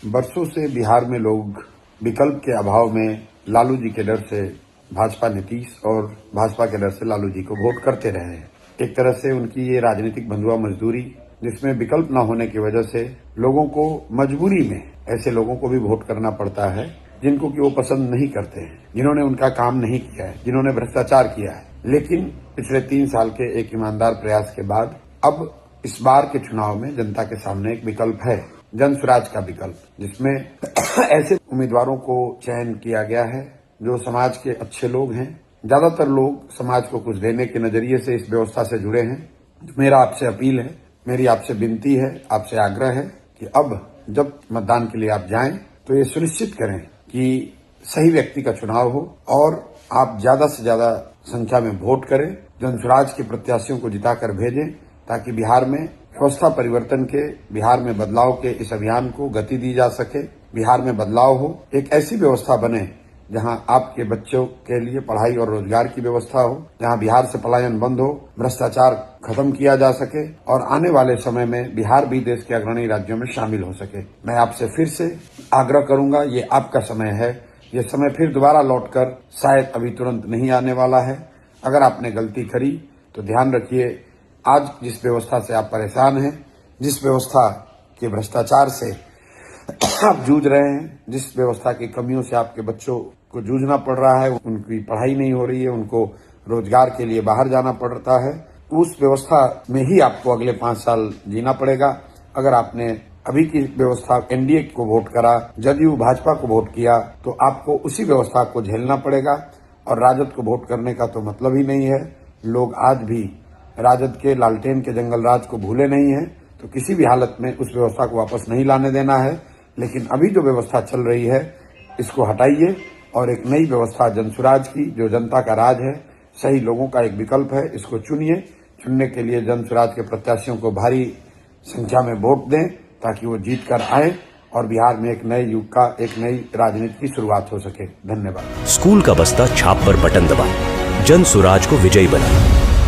बरसों से बिहार में लोग विकल्प के अभाव में लालू जी के डर से भाजपा नीतीश और भाजपा के डर से लालू जी को वोट करते रहे हैं। एक तरह से उनकी ये राजनीतिक बंधुआ मजदूरी, जिसमें विकल्प न होने की वजह से लोगों को मजबूरी में ऐसे लोगों को भी वोट करना पड़ता है जिनको कि वो पसंद नहीं करते हैं, जिन्होंने उनका काम नहीं किया है, जिन्होंने भ्रष्टाचार किया है। लेकिन पिछले 3 साल के एक ईमानदार प्रयास के बाद अब इस बार के चुनाव में जनता के सामने एक विकल्प है, जन स्वराज का विकल्प, जिसमें ऐसे उम्मीदवारों को चयन किया गया है जो समाज के अच्छे लोग हैं। ज्यादातर लोग समाज को कुछ देने के नजरिए से इस व्यवस्था से जुड़े हैं। मेरा आपसे अपील है, मेरी आपसे विनती है, आपसे आग्रह है कि अब जब मतदान के लिए आप जाएं तो ये सुनिश्चित करें कि सही व्यक्ति का चुनाव हो और आप ज्यादा से ज्यादा संख्या में वोट करें, जन स्वराज के प्रत्याशियों को जिताकर भेजें, ताकि बिहार में व्यवस्था परिवर्तन के, बिहार में बदलाव के इस अभियान को गति दी जा सके। बिहार में बदलाव हो, एक ऐसी व्यवस्था बने जहां आपके बच्चों के लिए पढ़ाई और रोजगार की व्यवस्था हो, जहां बिहार से पलायन बंद हो, भ्रष्टाचार खत्म किया जा सके और आने वाले समय में बिहार भी देश के अग्रणी राज्यों में शामिल हो सके। मैं आपसे फिर से आग्रह करूंगा, ये आपका समय है, ये समय फिर दोबारा लौटकर शायद अभी तुरंत नहीं आने वाला है। अगर आपने गलती करी तो ध्यान रखिए, आज जिस व्यवस्था से आप परेशान हैं, जिस व्यवस्था के भ्रष्टाचार से आप जूझ रहे हैं, जिस व्यवस्था की कमियों से आपके बच्चों को जूझना पड़ रहा है, उनकी पढ़ाई नहीं हो रही है, उनको रोजगार के लिए बाहर जाना पड़ता है, उस व्यवस्था में ही आपको अगले 5 साल जीना पड़ेगा। अगर आपने अभी की व्यवस्था एनडीए को वोट करा, जदयू भाजपा को वोट किया, तो आपको उसी व्यवस्था को झेलना पड़ेगा और राजद को वोट करने का तो मतलब ही नहीं है। लोग आज भी राजद के लालटेन के जंगल राज को भूले नहीं है, तो किसी भी हालत में उस व्यवस्था को वापस नहीं लाने देना है। लेकिन अभी जो व्यवस्था चल रही है, इसको हटाइए और एक नई व्यवस्था जन स्वराज की, जो जनता का राज है, सही लोगों का एक विकल्प है, इसको चुनिए। चुनने के लिए जन स्वराज के प्रत्याशियों को भारी संख्या में वोट दें ताकि वो जीत कर आए और बिहार में एक नए युग का, एक नई राजनीति की शुरुआत हो सके। धन्यवाद। स्कूल का बस्ता छाप पर बटन दबाएं, जन स्वराज को विजयी बनाएं।